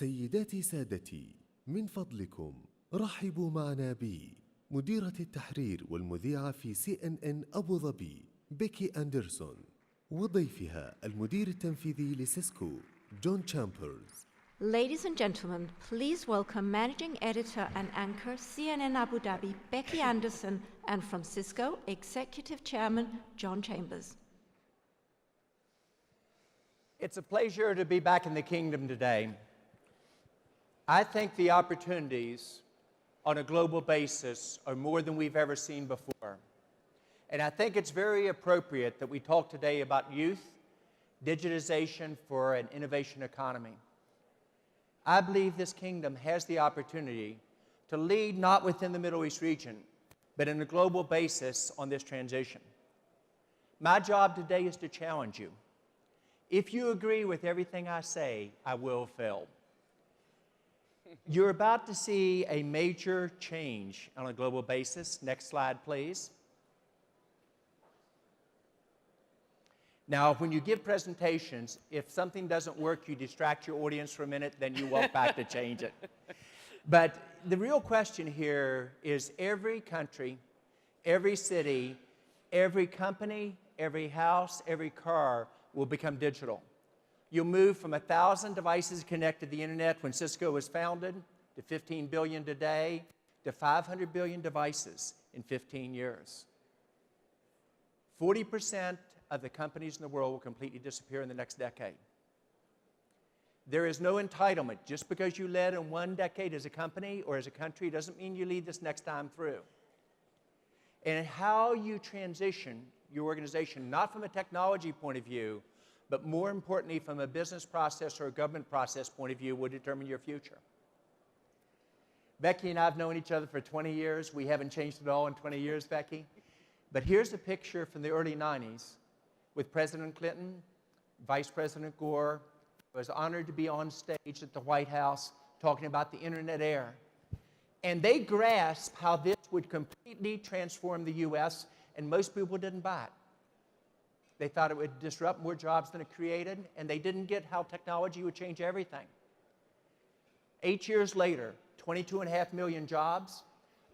سيداتي سادتي، من فضلكم رحبوا معنا بمديرة التحرير والمذيعة في CNN أبو ظبي بيكي أندرسون، وضيفها المدير التنفيذي لسيسكو جون تشامبرز. Ladies and gentlemen, please welcome Managing Editor and Anchor CNN Abu Dhabi Becky Anderson and from Cisco Executive Chairman John Chambers. It's a pleasure to be back in the kingdom today. I think the opportunities on a global basis are more than we've ever seen before. And I think it's very appropriate that we talk today about youth, digitization for an innovation economy. I believe this kingdom has the opportunity to lead not within the Middle East region, but on a global basis on this transition. My job today is to challenge you. If you agree with everything I say, I will fail. You're about to see a major change on a global basis. Next slide, please. Now, when you give presentations, if something doesn't work, you distract your audience for a minute, then you walk back to change it. But the real question here is every country, every city, every company, every house, every car will become digital. You'll move from 1,000 devices connected to the internet when Cisco was founded to 15 billion today to 500 billion devices in 15 years. 40% of the companies in the world will completely disappear in the next decade. There is no entitlement. Just because you led in one decade as a company or as a country doesn't mean you lead this next time through. And how you transition your organization, not from a technology point of view, but more importantly from a business process or a government process point of view, will determine your future. Becky and I have known each other for 20 years. We haven't changed at all in 20 years, Becky. But here's a picture from the early 90s with President Clinton, Vice President Gore. I was honored to be on stage at the White House talking about the internet era. And they grasped how this would completely transform the U.S., and most people didn't buy it. They thought it would disrupt more jobs than it created, and they didn't get how technology would change everything. 8 years later, 22.5 million jobs,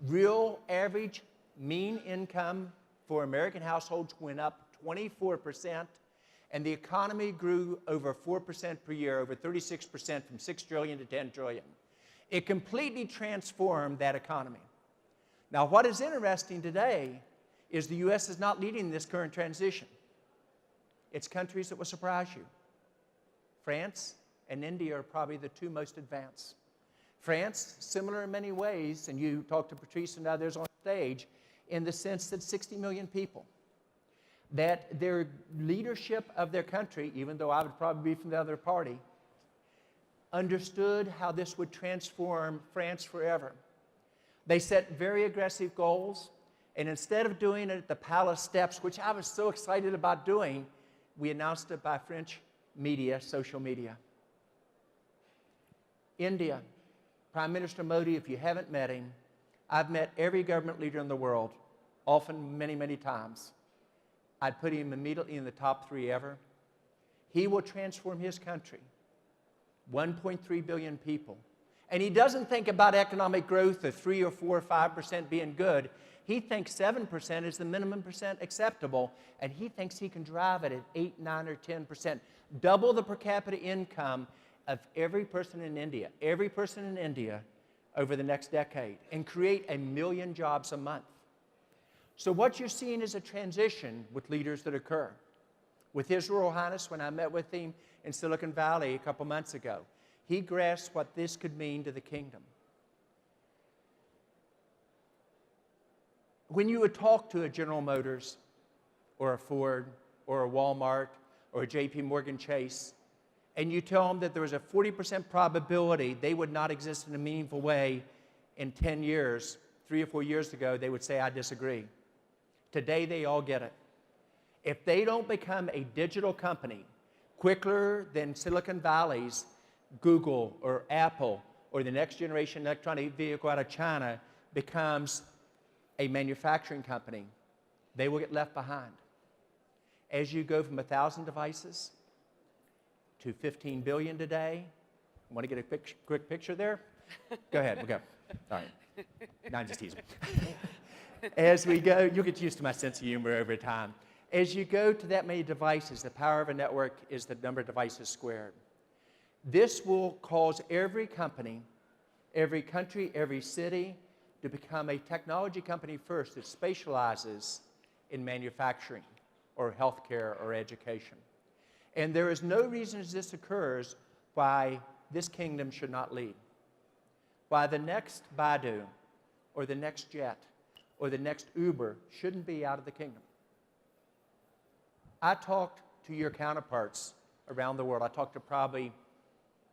real average mean income for American households went up 24%, and the economy grew over 4% per year, over 36% from 6 trillion to 10 trillion. It completely transformed that economy. Now, what is interesting today is the U.S. is not leading this current transition. It's countries that will surprise you. France and India are probably the two most advanced. France, similar in many ways, and you talk to Patrice and others on stage, in the sense that 60 million people, that their leadership of their country, even though I would probably be from the other party, understood how this would transform France forever. They set very aggressive goals, and instead of doing it at the palace steps, which I was so excited about doing, we announced it by French media, social media. India, Prime Minister Modi, if you haven't met him, I've met every government leader in the world, often many, many times. I'd put him immediately in the top 3 ever. He will transform his country, 1.3 billion people. And he doesn't think about economic growth of 3 or 4 or 5% being good. He thinks 7% is the minimum percent acceptable, and he thinks he can drive it at 8, 9, or 10%. Double the per capita income of every person in India over the next decade, and create 1 million jobs a month. So what you're seeing is a transition with leaders that occur. With His Royal Highness, when I met with him in Silicon Valley a couple months ago, he grasped what this could mean to the kingdom. When you would talk to a General Motors or a Ford or a Walmart or a JP Morgan Chase, and you tell them that there was a 40% probability they would not exist in a meaningful way in 10 years, 3 or 4 years ago, they would say, I disagree. Today, they all get it. If they don't become a digital company quicker than Silicon Valley's Google or Apple or the next generation electronic vehicle out of China becomes a manufacturing company, they will get left behind. As you go from 1,000 devices to 15 billion today, Want to get a quick picture there? Go ahead, we'll go. All right. No, I'm just teasing. As we go, you'll get used to my sense of humor over time. As you go to that many devices, the power of a network is the number of devices squared. This will cause every company, every country, every city to become a technology company first that specializes in manufacturing or healthcare or education. And there is no reason as this occurs why this kingdom should not lead. Why the next Baidu or the next jet or the next Uber shouldn't be out of the kingdom. I talked to your counterparts around the world. I talked to probably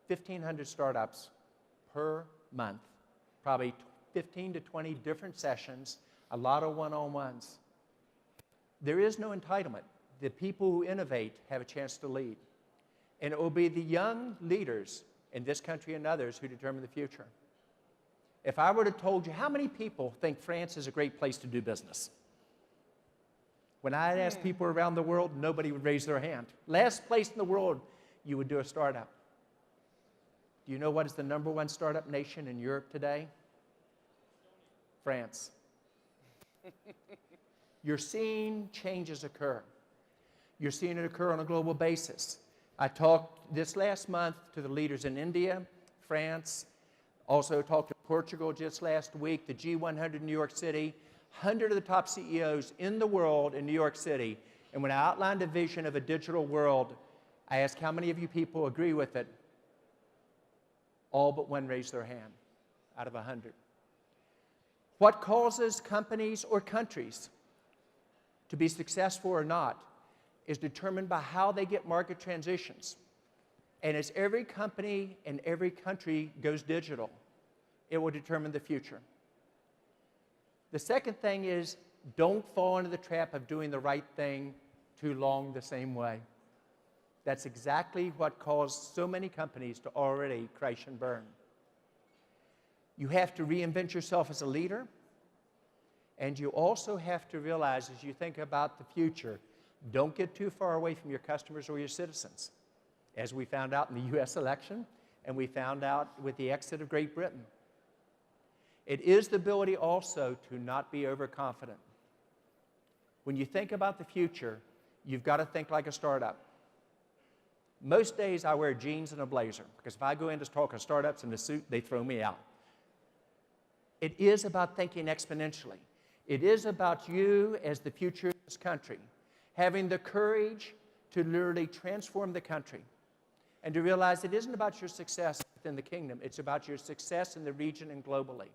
1,500 startups per month, probably 15 to 20 different sessions, a lot of one-on-ones. There is no entitlement. The people who innovate have a chance to lead. And it will be the young leaders in this country and others who determine the future. If I were to told you, how many people think France is a great place to do business? When I asked people around the world, nobody would raise their hand. Last place in the world you would do a startup. Do you know what is the #1 startup nation in Europe today? France. You're seeing changes occur. You're seeing it occur on a global basis. I talked this last month to the leaders in India, France, also talked to Portugal just last week, the G100 in New York City, 100 of the top CEOs in the world in New York City. And when I outlined a vision of a digital world, I asked how many of you people agree with it. All but one raised their hand out of 100. What causes companies or countries to be successful or not is determined by how they get market transitions. And as every company and every country goes digital, it will determine the future. The second thing is, don't fall into the trap of doing the right thing too long the same way. That's exactly what caused so many companies to already crash and burn. You have to reinvent yourself as a leader, and you also have to realize as you think about the future, don't get too far away from your customers or your citizens, as we found out in the US election, and we found out with the exit of Great Britain. It is the ability also to not be overconfident. When you think about the future, you've got to think like a startup. Most days I wear jeans and a blazer, because if I go in to talk to startups in a suit, they throw me out. It is about thinking exponentially. It is about you as the future of this country, having the courage to literally transform the country and to realize it isn't about your success within the kingdom, it's about your success in the region and globally.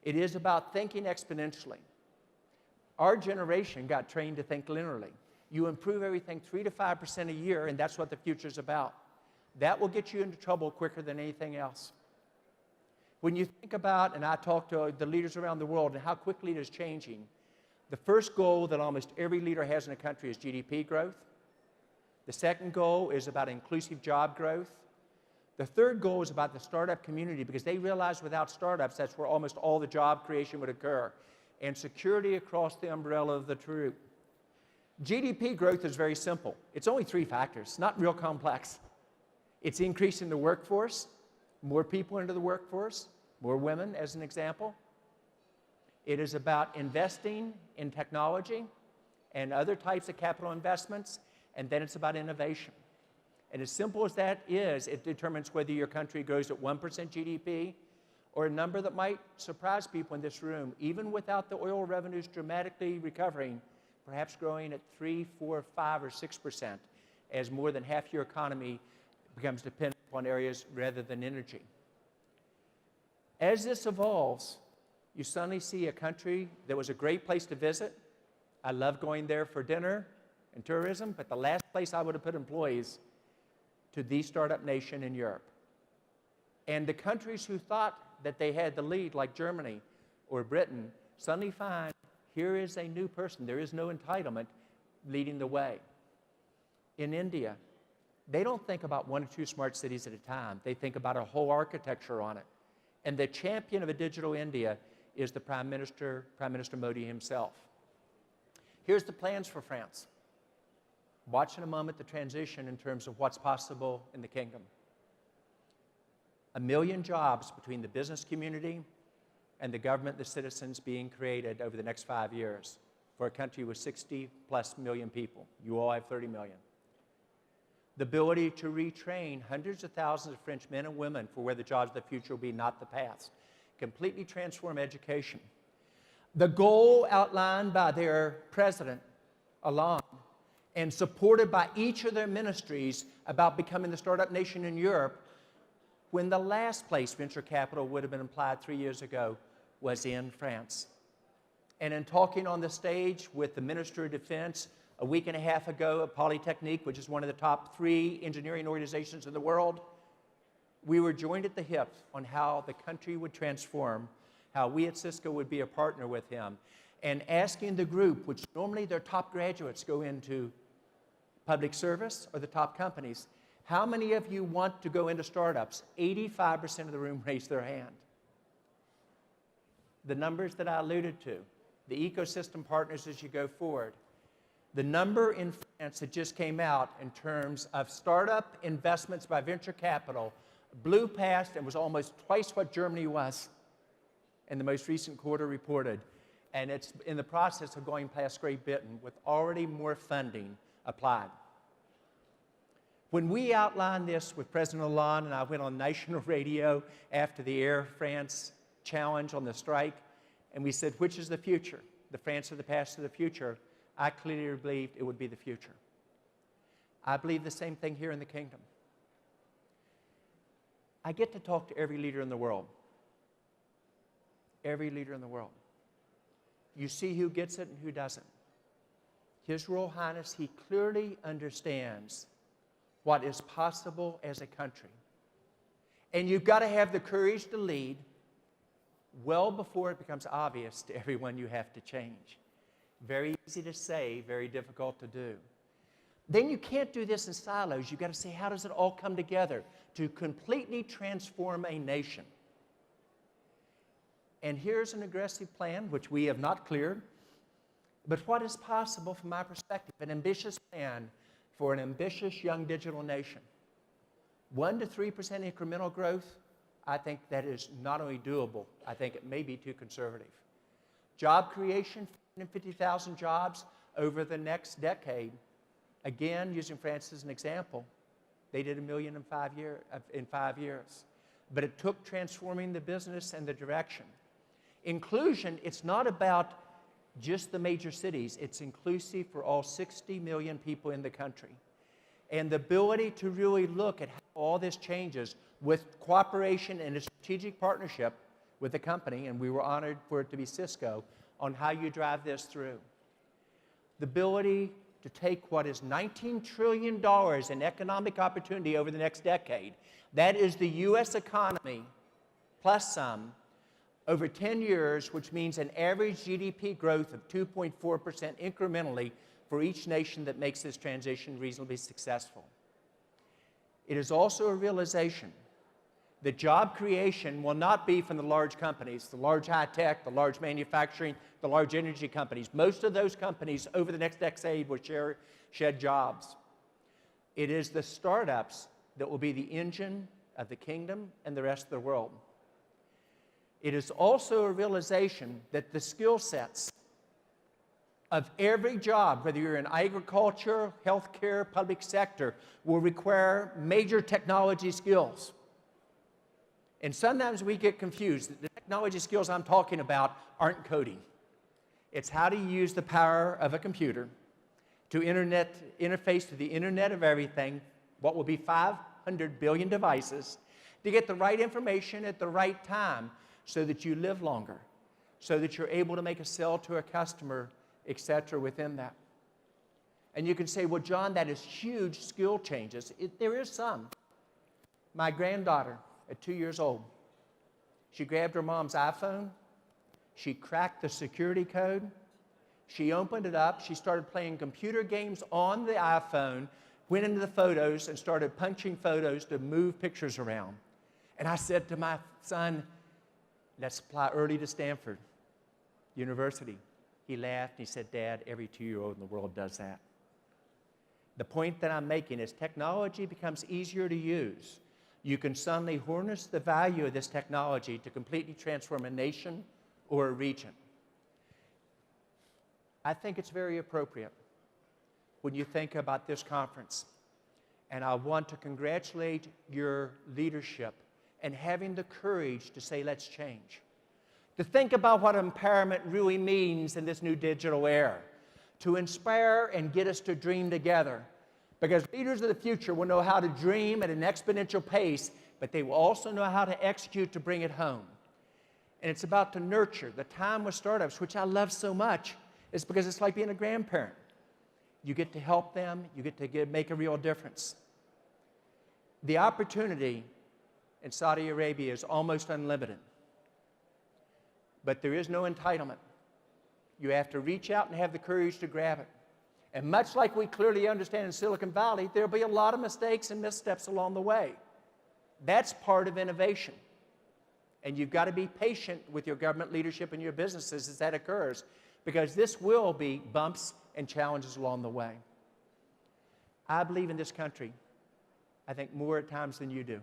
It is about thinking exponentially. Our generation got trained to think linearly. You improve everything 3 to 5% a year, and that's what the future's about. That will get you into trouble quicker than anything else. When you think about, and I talk to the leaders around the world and how quickly it is changing, the first goal that almost every leader has in a country is GDP growth. The second goal is about inclusive job growth. The third goal is about the startup community, because they realize without startups, that's where almost all the job creation would occur, and security across the umbrella of the troop. GDP growth is very simple. It's only 3 factors, not real complex. It's increasing the workforce, more people into the workforce, more women as an example. It is about investing in technology and other types of capital investments, and then it's about innovation. And as simple as that is, it determines whether your country grows at 1% GDP or a number that might surprise people in this room, even without the oil revenues dramatically recovering, perhaps growing at 3, 4, 5, or 6%, as more than half your economy becomes dependent upon areas rather than energy. As this evolves, you suddenly see a country that was a great place to visit. I love going there for dinner and tourism, but the last place I would have put employees to the startup nation in Europe. And the countries who thought that they had the lead, like Germany or Britain, suddenly find here is a new person. There is no entitlement leading the way. In India, they don't think about 1 or 2 smart cities at a time. They think about a whole architecture on it. And the champion of a digital India is the Prime Minister Modi himself. Here's the plans for France. Watch in a moment the transition in terms of what's possible in the kingdom. 1 million jobs between the business community and the government, the citizens being created over the next 5 years for a country with 60+ million people. You all have 30 million. The ability to retrain hundreds of thousands of French men and women for where the jobs of the future will be, not the past. Completely transform education. The goal outlined by their president, Hollande, and supported by each of their ministries about becoming the startup nation in Europe, when the last place venture capital would have been applied 3 years ago was in France. And in talking on the stage with the Minister of Defense a week and a half ago at Polytechnique, which is one of the top 3 engineering organizations in the world, we were joined at the hip on how the country would transform, how we at Cisco would be a partner with him, and asking the group, which normally their top graduates go into public service or the top companies, how many of you want to go into startups? 85% of the room raised their hand. The numbers that I alluded to, the ecosystem partners as you go forward. The number in France that just came out in terms of startup investments by venture capital blew past and was almost twice what Germany was in the most recent quarter reported. And it's in the process of going past Great Britain with already more funding applied. When we outlined this with President Hollande, and I went on national radio after the Air France challenge on the strike, and we said, which is the future? The France of the past or the future? I clearly believed it would be the future. I believe the same thing here in the kingdom. I get to talk to every leader in the world. Every leader in the world. You see who gets it and who doesn't. His Royal Highness, he clearly understands what is possible as a country. And you've got to have the courage to lead well before it becomes obvious to everyone you have to change. Very easy to say, very difficult to do. Then you can't do this in silos. You've got to say, how does it all come together to completely transform a nation? And here's an aggressive plan, which we have not cleared, but what is possible from my perspective, an ambitious plan for an ambitious young digital nation. 1 to 3% incremental growth, I think that is not only doable, I think it may be too conservative. Job creation, 50,000 jobs over the next decade. Again, using France as an example, they did 1 million in 5 years. But it took transforming the business and the direction. Inclusion, it's not about just the major cities. It's inclusive for all 60 million people in the country. And the ability to really look at how all this changes with cooperation and a strategic partnership with the company, and we were honored for it to be Cisco, on how you drive this through. The ability to take what is $19 trillion in economic opportunity over the next decade, that is the U.S. economy, plus some, over 10 years, which means an average GDP growth of 2.4% incrementally for each nation that makes this transition reasonably successful. It is also a realization that job creation will not be from the large companies, the large high-tech, the large manufacturing, the large energy companies. Most of those companies over the next decade will shed jobs. It is the startups that will be the engine of the kingdom and the rest of the world. It is also a realization that the skill sets of every job, whether you're in agriculture, healthcare, public sector, will require major technology skills. And sometimes we get confused. The technology skills I'm talking about aren't coding. It's how to use the power of a computer to interface to the Internet of Everything, what will be 500 billion devices, to get the right information at the right time so that you live longer, so that you're able to make a sale to a customer, etc. within that. And you can say, well, John, that is huge skill changes. There is some. My granddaughter, at 2 years old, she grabbed her mom's iPhone, she cracked the security code, she opened it up, she started playing computer games on the iPhone, went into the photos and started punching photos to move pictures around. And I said to my son, let's apply early to Stanford University. He laughed and he said, Dad, every 2-year-old in the world does that. The point that I'm making is technology becomes easier to use. you can suddenly harness the value of this technology to completely transform a nation or a region. I think it's very appropriate when you think about this conference. And I want to congratulate your leadership and having the courage to say, let's change. To think about what empowerment really means in this new digital era. To inspire and get us to dream together. Because leaders of the future will know how to dream at an exponential pace, but they will also know how to execute to bring it home. And it's about to nurture. The time with startups, which I love so much, is because it's like being a grandparent. You get to help them, you get to make a real difference. The opportunity in Saudi Arabia is almost unlimited. But there is no entitlement. You have to reach out and have the courage to grab it. And much like we clearly understand in Silicon Valley, there'll be a lot of mistakes and missteps along the way. That's part of innovation. And you've got to be patient with your government leadership and your businesses as that occurs, because this will be bumps and challenges along the way. I believe in this country, I think, more at times than you do.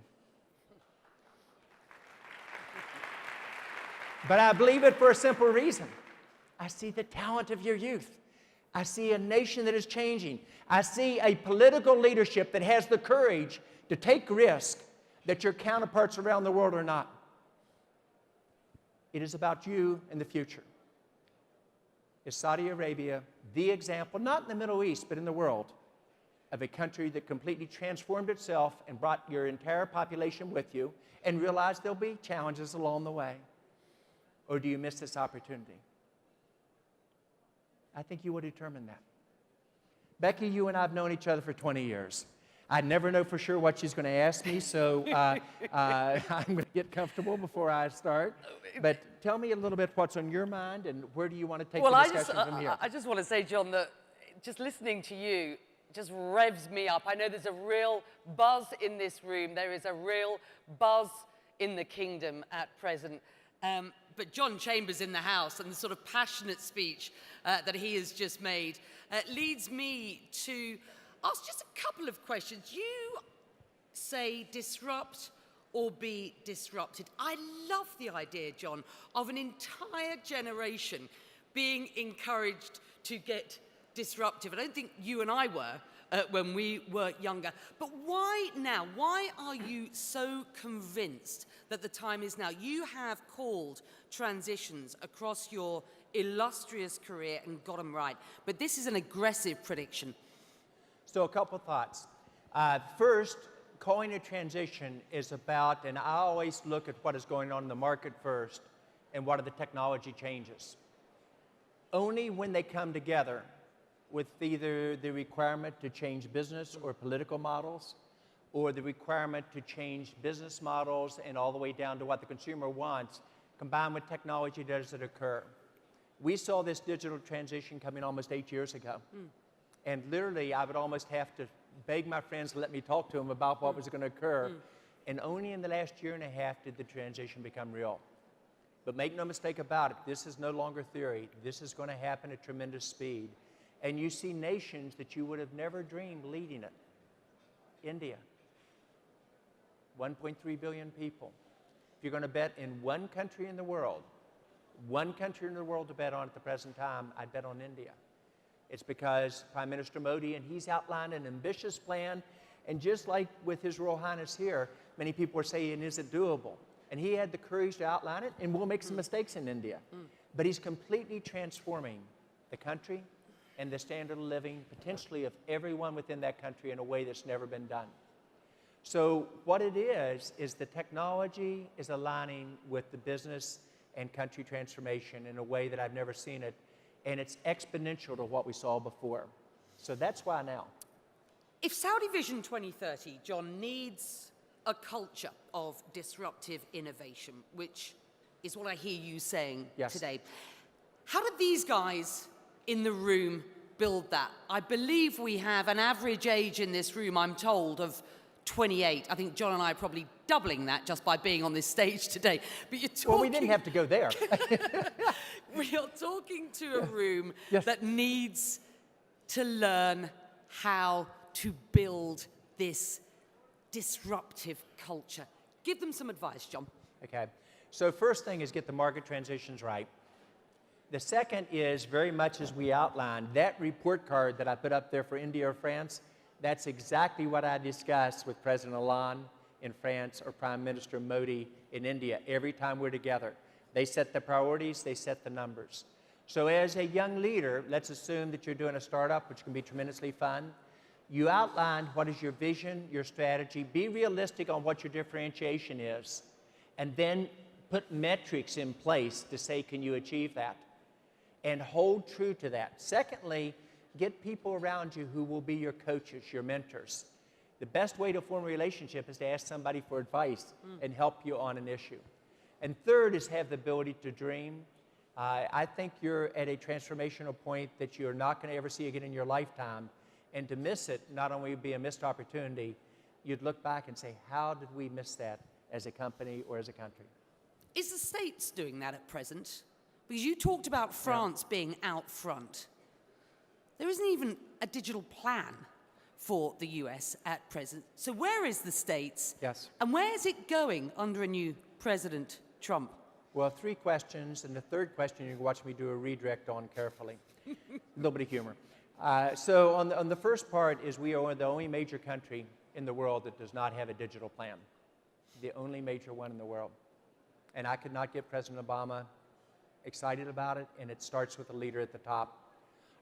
But I believe it for a simple reason. I see the talent of your youth. I see a nation that is changing. I see a political leadership that has the courage to take risk that your counterparts around the world are not. It is about you and the future. Is Saudi Arabia the example, not in the Middle East, but in the world, of a country that completely transformed itself and brought your entire population with you and realized there'll be challenges along the way? Or do you miss this opportunity? I think you will determine that. Becky, you and I have known each other for 20 years. I never know for sure what she's going to ask me, so I'm going to get comfortable before I start. But tell me a little bit what's on your mind and where do you want to take the discussion from here? I just want to say, John, that just listening to you just revs me up. I know there's a real buzz in this room. There is a real buzz in the kingdom at present. But John Chambers in the house and the sort of passionate speech that he has just made leads me to ask just a couple of questions. You say disrupt or be disrupted. I love the idea, John, of an entire generation being encouraged to get disruptive. I don't think you and I were when we were younger. But why now? Why are you so convinced that the time is now? You have called transitions across your illustrious career and got them right. But this is an aggressive prediction. So a couple thoughts. First, calling a transition is about, and I always look at what is going on in the market first and what are the technology changes. Only when they come together with either the requirement to change business or political models, or the requirement to change business models and all the way down to what the consumer wants, combined with technology, does it occur. We saw this digital transition coming almost 8 years ago. And literally, I would almost have to beg my friends to let me talk to them about what was going to occur. And only in the last year and a half did the transition become real. But make no mistake about it, this is no longer theory. This is going to happen at tremendous speed. And you see nations that you would have never dreamed leading it. India, 1.3 billion people. If you're going to bet in one country in the world to bet on at the present time, I'd bet on India. It's because Prime Minister Modi, and he's outlined an ambitious plan, and just like with His Royal Highness here, many people are saying, is it doable? And he had the courage to outline it, and we'll make some mistakes in India. But he's completely transforming the country and the standard of living, potentially of everyone within that country in a way that's never been done. So what it is the technology is aligning with the business and country transformation in a way that I've never seen it, and it's exponential to what we saw before. So that's why now. If Saudi Vision 2030, John, needs a culture of disruptive innovation, which is what I hear you saying today, how did these guys in the room build that? I believe we have an average age in this room, I'm told, of 28. I think John and I are probably doubling that just by being on this stage today. But you're talking... Well, we didn't have to go there. We are talking to a room that needs to learn how to build this disruptive culture? Give them some advice, John. Okay. So first thing is get the market transitions right. The second is very much as we outlined, that report card that I put up there for India or France, that's exactly what I discuss with President Hollande in France or Prime Minister Modi in India every time we're together. They set the priorities, they set the numbers. So as a young leader, let's assume that you're doing a startup, which can be tremendously fun. You outline what is your vision, your strategy, be realistic on what your differentiation is, and then put metrics in place to say, can you achieve that? And hold true to that. Secondly, get people around you who will be your coaches, your mentors. The best way to form a relationship is to ask somebody for advice and help you on an issue. And third is have the ability to dream. I think you're at a transformational point that you're not going to ever see again in your lifetime. And to miss it not only would be a missed opportunity, you'd look back and say, how did we miss that as a company or as a country? Is the States doing that at present? Because you talked about France being out front. There isn't even a digital plan for the US at present. So where is the States? Yes. And where is it going under a new President Trump? Well, 3 questions, and the third question you can watch me do a redirect on carefully. A little bit of humor. So on the first part is we are the only major country in the world that does not have a digital plan. The only major one in the world. And I could not get President Obama excited about it, and it starts with a leader at the top.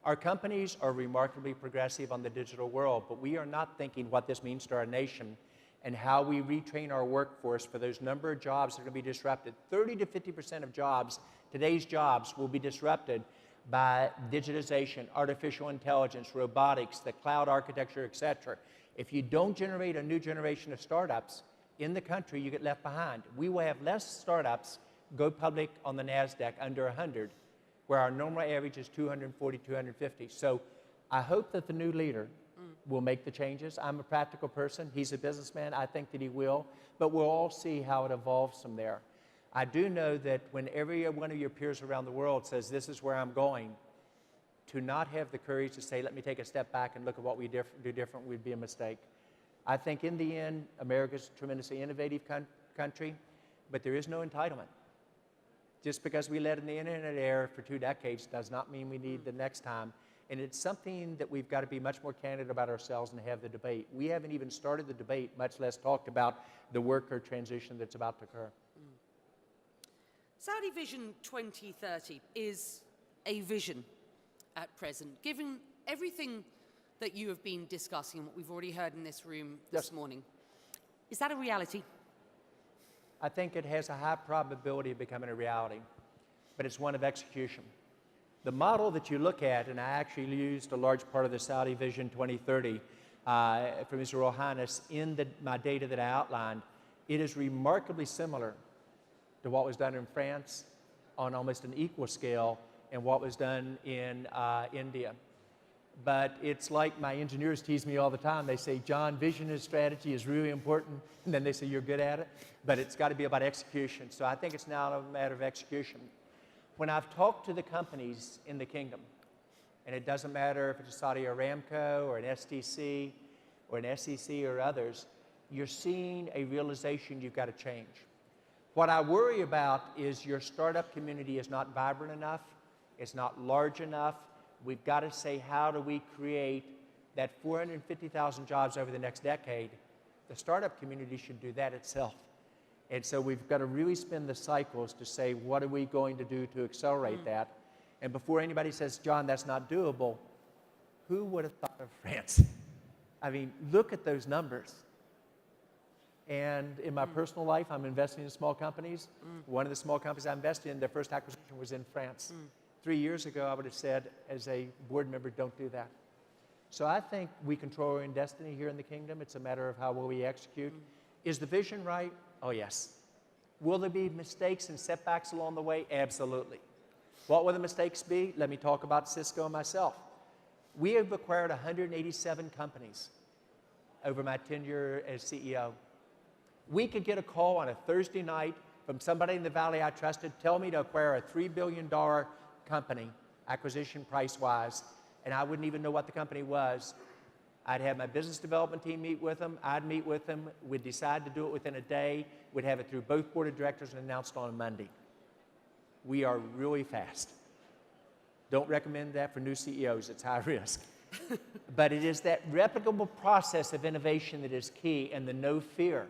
Our companies are remarkably progressive on the digital world, but we are not thinking what this means to our nation and how we retrain our workforce for those number of jobs that are going to be disrupted. 30 to 50% of jobs, today's jobs, will be disrupted by digitization, artificial intelligence, robotics, the cloud architecture, etc. If you don't generate a new generation of startups in the country, you get left behind. We will have less startups go public on the NASDAQ under 100, where our normal average is 240, 250. So I hope that the new leader will make the changes. I'm a practical person. He's a businessman. I think that he will. But we'll all see how it evolves from there. I do know that when every one of your peers around the world says, this is where I'm going, to not have the courage to say, let me take a step back and look at what we do different would be a mistake. I think in the end, America's a tremendously innovative country, but there is no entitlement. Just because we led in the internet era for 2 decades does not mean we need the next time. And it's something that we've got to be much more candid about ourselves and have the debate. We haven't even started the debate, much less talked about the worker transition that's about to occur. Saudi Vision 2030 is a vision at present. Given everything that you have been discussing, what we've already heard in this room this morning, is that a reality? I think it has a high probability of becoming a reality, but it's one of execution. The model that you look at, and I actually used a large part of the Saudi Vision 2030 from His Royal Highness in my data that I outlined, it is remarkably similar to what was done in France on almost an equal scale and what was done in India. But it's like my engineers tease me all the time. They say, John, vision and strategy is really important. And then they say, you're good at it. But it's got to be about execution. So I think it's now a matter of execution. When I've talked to the companies in the kingdom, and it doesn't matter if it's a Saudi Aramco or an STC or an SEC or others, you're seeing a realization you've got to change. What I worry about is your startup community is not vibrant enough. It's not large enough. We've got to say, how do we create that 450,000 jobs over the next decade? The startup community should do that itself. And so we've got to really spin the cycles to say, what are we going to do to accelerate that? And before anybody says, John, that's not doable, who would have thought of France? I mean, look at those numbers. And in my personal life, I'm investing in small companies. One of the small companies I invested in, their first acquisition was in France. 3 years ago, I would have said, as a board member, don't do that. So I think we control our own destiny here in the kingdom. It's a matter of how well we execute. Is the vision right? Oh, yes. Will there be mistakes and setbacks along the way? Absolutely. What will the mistakes be? Let me talk about Cisco and myself. We have acquired 187 companies over my tenure as CEO. We could get a call on a Thursday night from somebody in the Valley I trusted, tell me to acquire a $3 billion company, acquisition price-wise, and I wouldn't even know what the company was. I'd have my business development team meet with them. I'd meet with them. We'd decide to do it within a day. We'd have it through both board of directors and announced on a Monday. We are really fast. Don't recommend that for new CEOs. It's high risk. But it is that replicable process of innovation that is key, and the no fear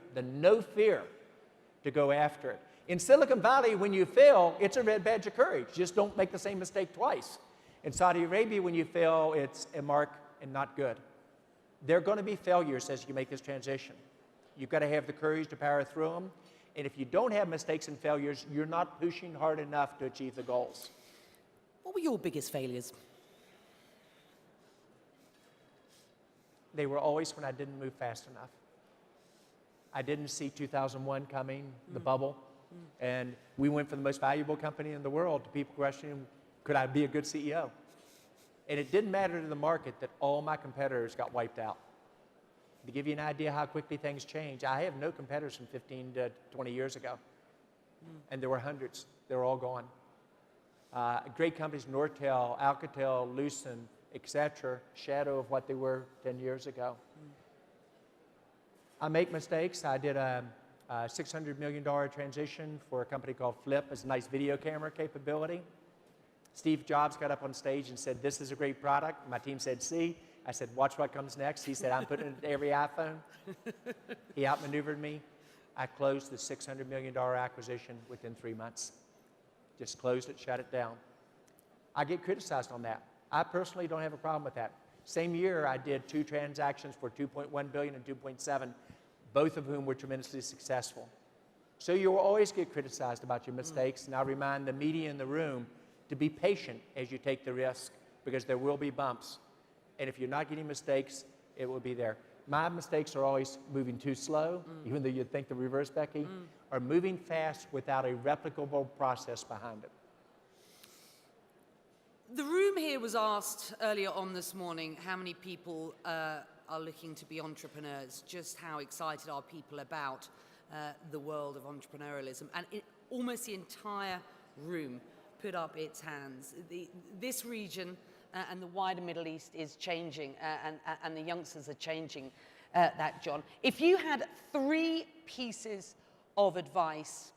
to go after it. In Silicon Valley, when you fail, it's a red badge of courage. Just don't make the same mistake twice. In Saudi Arabia, when you fail, it's a mark and not good. There are going to be failures as you make this transition. You've got to have the courage to power through them. And if you don't have mistakes and failures, you're not pushing hard enough to achieve the goals. What were your biggest failures? They were always when I didn't move fast enough. I didn't see 2001 coming, the bubble. And we went from the most valuable company in the world to people questioning, could I be a good CEO? And it didn't matter to the market that all my competitors got wiped out. To give you an idea how quickly things change, I have no competitors from 15 to 20 years ago. And there were hundreds. They were all gone. Great companies, Nortel, Alcatel, Lucent, etc., shadow of what they were 10 years ago. I make mistakes. I did a $600 million transition for a company called Flip. It's a nice video camera capability. Steve Jobs got up on stage and said, "This is a great product." My team said, "See." I said, "Watch what comes next." He said, "I'm putting it into every iPhone." He outmaneuvered me. I closed the $600 million acquisition within 3 months. Just closed it, shut it down. I get criticized on that. I personally don't have a problem with that. Same year, I did 2 transactions for $2.1 billion and $2.7, both of whom were tremendously successful. So you will always get criticized about your mistakes, and I remind the media in the room to be patient as you take the risk, because there will be bumps. And if you're not getting mistakes, it will be there. My mistakes are always moving too slow, even though you'd think the reverse, Becky, or moving fast without a replicable process behind it. The room here was asked earlier on this morning how many people are looking to be entrepreneurs, just how excited are people about the world of entrepreneurialism. And almost the entire room put up its hands. This region and the wider Middle East is changing, and the youngsters are changing that, John. If you had 3 pieces of advice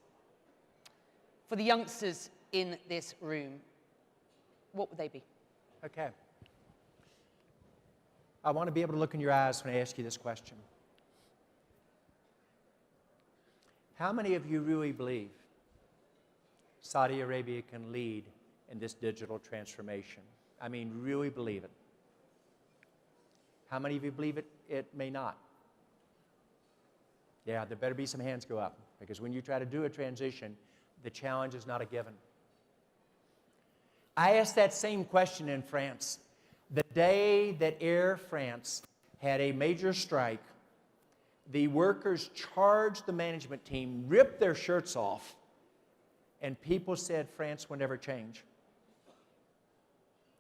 for the youngsters in this room, what would they be? Okay. I want to be able to look in your eyes when I ask you this question. How many of you really believe Saudi Arabia can lead in this digital transformation? I mean, really believe it. How many of you believe it may not? Yeah, there better be some hands go up, because when you try to do a transition, the challenge is not a given. I asked that same question in France. The day that Air France had a major strike, the workers charged the management team, ripped their shirts off, and people said France will never change.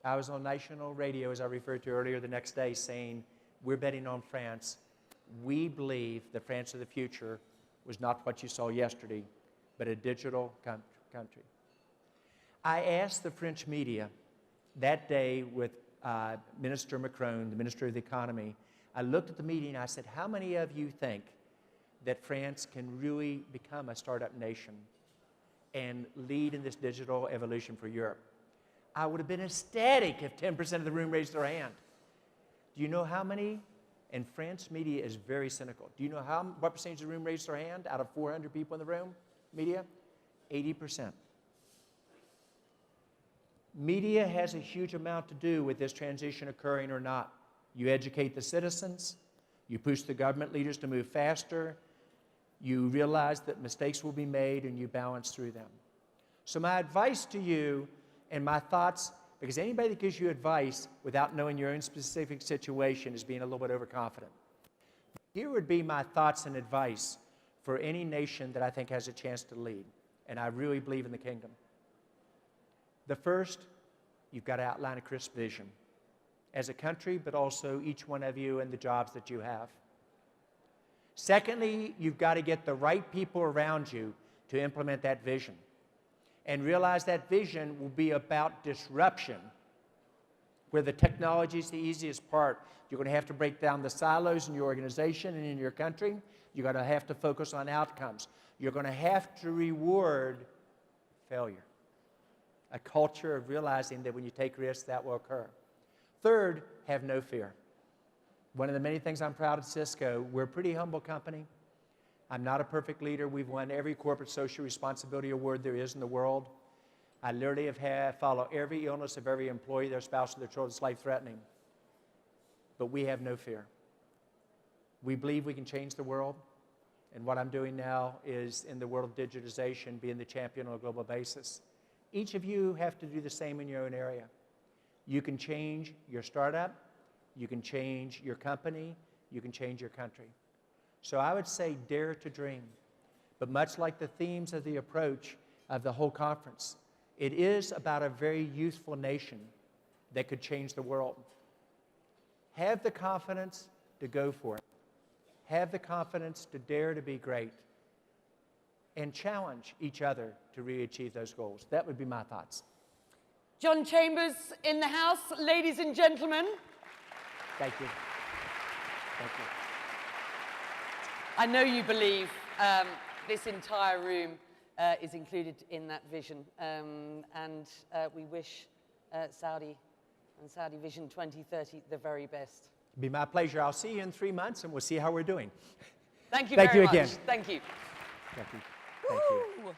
I was on national radio, as I referred to earlier, the next day saying, we're betting on France. We believe the France of the future was not what you saw yesterday, but a digital country. I asked the French media that day with Minister Macron, the Minister of the Economy. I looked at the meeting and I said, how many of you think that France can really become a startup nation and lead in this digital evolution for Europe? I would have been ecstatic if 10% of the room raised their hand. Do you know how many? And French media is very cynical. Do you know what percentage of the room raised their hand out of 400 people in the room? Media? 80%. Media has a huge amount to do with this transition occurring or not. You educate the citizens, you push the government leaders to move faster, you realize that mistakes will be made, and you balance through them. So my advice to you and my thoughts, because anybody that gives you advice without knowing your own specific situation is being a little bit overconfident. Here would be my thoughts and advice for any nation that I think has a chance to lead, and I really believe in the kingdom. The first, you've got to outline a crisp vision as a country, but also each one of you and the jobs that you have. Secondly, you've got to get the right people around you to implement that vision, and realize that vision will be about disruption, where the technology is the easiest part. You're going to have to break down the silos in your organization and in your country. You're going to have to focus on outcomes. You're going to have to reward failure. A culture of realizing that when you take risks, that will occur. Third, have no fear. One of the many things I'm proud of Cisco, we're a pretty humble company. I'm not a perfect leader. We've won every corporate social responsibility award there is in the world. I literally have followed every illness of every employee, their spouse, or their children. It's life-threatening. But we have no fear. We believe we can change the world. And what I'm doing now is, in the world of digitization, being the champion on a global basis. Each of you have to do the same in your own area. You can change your startup. You can change your company. You can change your country. So I would say dare to dream. But much like the themes of the approach of the whole conference, it is about a very youthful nation that could change the world. Have the confidence to go for it. Have the confidence to dare to be great. And challenge each other to really achieve those goals. That would be my thoughts. John Chambers in the house, ladies and gentlemen. Thank you. Thank you. I know you believe this entire room is included in that vision, and we wish Saudi and Saudi Vision 2030 the very best. It'd be my pleasure. I'll see you in 3 months, and we'll see how we're doing. Thank you Thank very you much. again. Thank you. Thank you. Thank you. Woo!